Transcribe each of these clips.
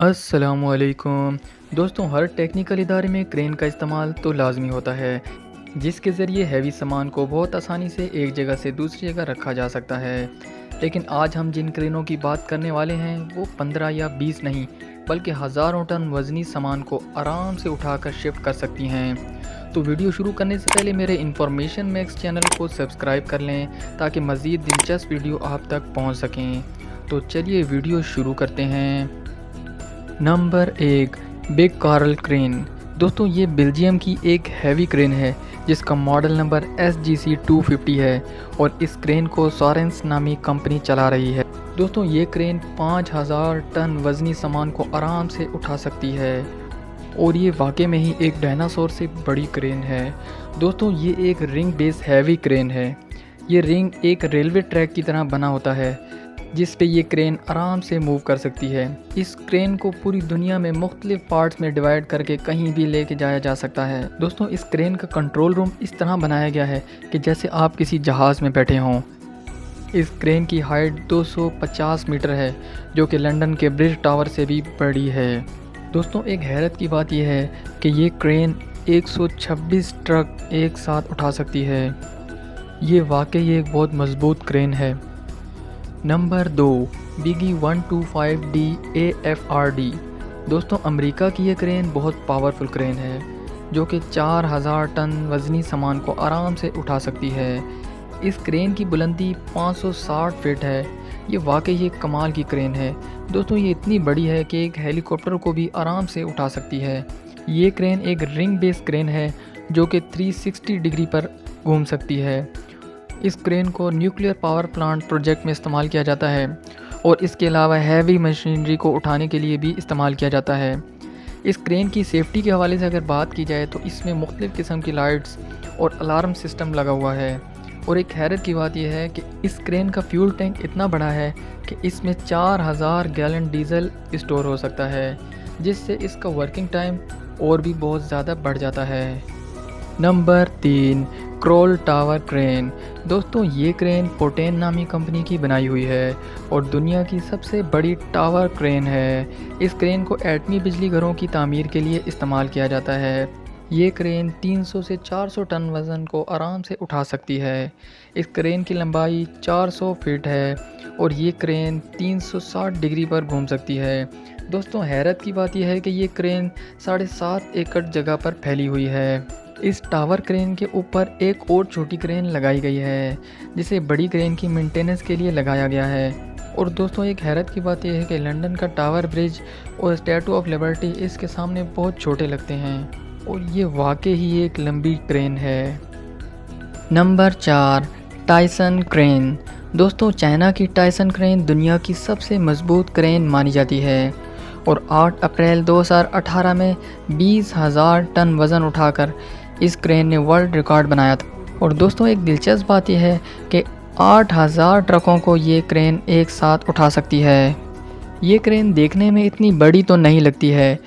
अस्सलामुअलैकुम दोस्तों, हर टेक्निकल इदारे में क्रेन का इस्तेमाल तो लाजमी होता है, जिसके ज़रिए हैवी सामान को बहुत आसानी से एक जगह से दूसरी जगह रखा जा सकता है। लेकिन आज हम जिन क्रेनों की बात करने वाले हैं वो 15 या 20 नहीं, बल्कि हज़ारों टन वज़नी सामान को आराम से उठाकर शिफ्ट कर सकती हैं। तो वीडियो शुरू करने से पहले मेरे इन्फॉर्मेशन मैक्स चैनल को सब्सक्राइब कर लें ताकि मज़ीद दिलचस्प वीडियो आप तक पहुँच सकें। तो चलिए वीडियो शुरू करते हैं। Number 1, big Carl crane. दोस्तों, ये बेल्जियम की एक हैवी क्रेन है जिसका मॉडल नंबर SGC 250 है और इस क्रेन को सोरेंस नामी कंपनी चला रही है। दोस्तों, ये क्रेन 5000 टन वज़नी सामान को आराम से उठा सकती है और ये वाकई में ही एक डायनासोर से बड़ी क्रेन है। दोस्तों, ये एक रिंग बेस हैवी क्रेन है। ये रिंग एक रेलवे ट्रैक की तरह बना होता है जिस पे ये क्रेन आराम से मूव कर सकती है। इस क्रेन को पूरी दुनिया में मुख्तलिफ पार्ट्स में डिवाइड करके कहीं भी लेके जाया जा सकता है। दोस्तों, इस क्रेन का कंट्रोल रूम इस तरह बनाया गया है कि जैसे आप किसी जहाज़ में बैठे हों। इस क्रेन की हाइट 250 मीटर है, जो कि लंदन के ब्रिज टावर से भी बड़ी है। दोस्तों, एक हैरत की बात यह है कि ये क्रेन 126 ट्रक एक साथ उठा सकती है। ये वाकई एक बहुत मजबूत क्रेन है। Number 2, बिगी 125D AFRD। दोस्तों, अमेरिका की ये क्रेन बहुत पावरफुल क्रेन है जो कि 4000 टन वज़नी सामान को आराम से उठा सकती है। इस क्रेन की बुलंदी 560 फीट है। ये वाकई एक कमाल की क्रेन है। दोस्तों, ये इतनी बड़ी है कि एक हेलीकॉप्टर को भी आराम से उठा सकती है। ये क्रेन एक रिंग बेस क्रेन है जो कि 360 डिग्री पर घूम सकती है। इस क्रेन को न्यूक्लियर पावर प्लांट प्रोजेक्ट में इस्तेमाल किया जाता है और इसके अलावा हैवी मशीनरी को उठाने के लिए भी इस्तेमाल किया जाता है। इस क्रेन की सेफ्टी के हवाले से अगर बात की जाए तो इसमें मुख्तलिफ़ किस्म की लाइट्स और अलार्म सिस्टम लगा हुआ है। और एक हैरत की बात यह है कि इस क्रेन का फ्यूल टैंक इतना बड़ा है कि इसमें 4000 गैलन डीजल स्टोर हो सकता है, जिससे इसका वर्किंग टाइम और भी बहुत ज़्यादा बढ़ जाता है। Number 3, crawl tower crane. दोस्तों, ये क्रेन पोटेन नामी कंपनी की बनाई हुई है और दुनिया की सबसे बड़ी टावर क्रेन है। इस क्रेन को एटमी बिजली घरों की तामीर के लिए इस्तेमाल किया जाता है। ये क्रेन 300 से 400 टन वज़न को आराम से उठा सकती है। इस क्रेन की लंबाई 400 फीट है और ये क्रेन 360 डिग्री पर घूम सकती है। दोस्तों, हैरत की बात यह है कि ये क्रेन 7.5 एकड़ जगह पर फैली हुई है। इस टावर क्रेन के ऊपर एक और छोटी क्रेन लगाई गई है जिसे बड़ी क्रेन की मेंटेनेंस के लिए लगाया गया है। और दोस्तों, एक हैरत की बात यह है कि लंदन का टावर ब्रिज और स्टैचू ऑफ लिबर्टी इसके सामने बहुत छोटे लगते हैं और ये वाकई ही एक लंबी क्रेन है। Number 4, Tyson crane. दोस्तों, चाइना की टाइसन क्रेन दुनिया की सबसे मजबूत क्रेन मानी जाती है और 8 अप्रैल 2018 में 20,000 टन वज़न उठाकर इस क्रेन ने वर्ल्ड रिकॉर्ड बनाया था। और दोस्तों, एक दिलचस्प बात यह है कि 8000 ट्रकों को ये क्रेन एक साथ उठा सकती है। ये क्रेन देखने में इतनी बड़ी तो नहीं लगती है,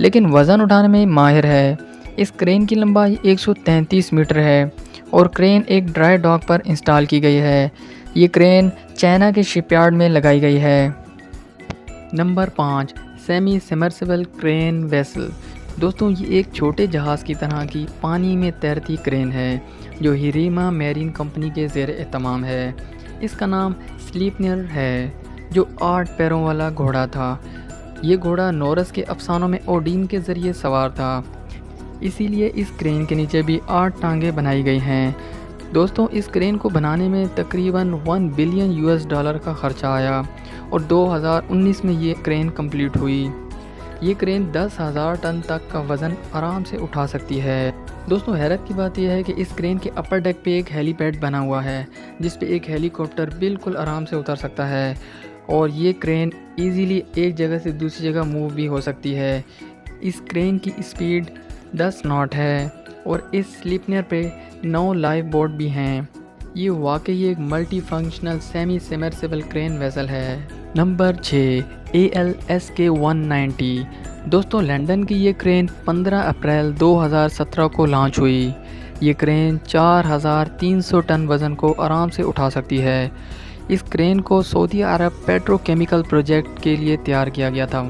लेकिन वज़न उठाने में माहिर है। इस क्रेन की लंबाई 133 मीटर है और क्रेन एक ड्राई डॉक पर इंस्टॉल की गई है। ये क्रेन चाइना के शिपयार्ड में लगाई गई है। Number 5, semi submersible crane vessel. दोस्तों, ये एक छोटे जहाज़ की तरह की पानी में तैरती क्रेन है जो हिरीमा मैरीन कंपनी के ज़ेर एहतमाम है। इसका नाम स्लीपनियर है, जो 8 पैरों वाला घोड़ा था। ये घोड़ा नॉरस के अफसानों में ओडीन के ज़रिए सवार था, इसीलिए इस क्रेन के नीचे भी 8 टांगें बनाई गई हैं। दोस्तों, इस क्रेन को बनाने में तकरीबन $1 बिलियन का खर्चा आया और 2019 में ये क्रेन कंप्लीट हुई। ये क्रेन 10,000 टन तक का वज़न आराम से उठा सकती है। दोस्तों, हैरत की बात यह है कि इस क्रेन के अपर डेक पे एक हेलीपैड बना हुआ है जिस पे एक हेलीकॉप्टर बिल्कुल आराम से उतर सकता है और ये क्रेन इजीली एक जगह से दूसरी जगह मूव भी हो सकती है। इस क्रेन की स्पीड 10 नॉट है और इस स्लीपनियर पे 9 लाइफ बोट भी हैं। ये वाकई एक multi functional semi submersible crane vessel है। Number 6, ALSK 190। दोस्तों, लंदन की ये क्रेन 15 अप्रैल 2017 को लॉन्च हुई। ये क्रेन 4300 टन वज़न को आराम से उठा सकती है। इस क्रेन को सऊदी अरब पेट्रोकेमिकल प्रोजेक्ट के लिए तैयार किया गया था।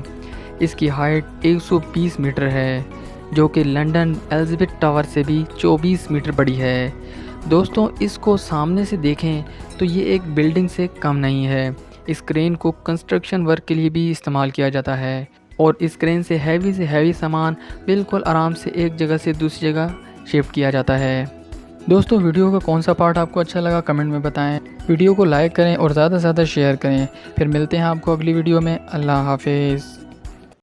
इसकी हाइट 120 मीटर है, जो कि लंदन एलिज़ाबेथ टावर से भी 24 मीटर बड़ी है। दोस्तों, इसको सामने से देखें तो ये एक बिल्डिंग से कम नहीं है। इस क्रेन को कंस्ट्रक्शन वर्क के लिए भी इस्तेमाल किया जाता है और इस क्रेन से हैवी सामान बिल्कुल आराम से एक जगह से दूसरी जगह शिफ्ट किया जाता है। दोस्तों, वीडियो का कौन सा पार्ट आपको अच्छा लगा कमेंट में बताएं। वीडियो को लाइक करें और ज़्यादा से ज़्यादा शेयर करें। फिर मिलते हैं आपको अगली वीडियो में। अल्लाह हाफिज़।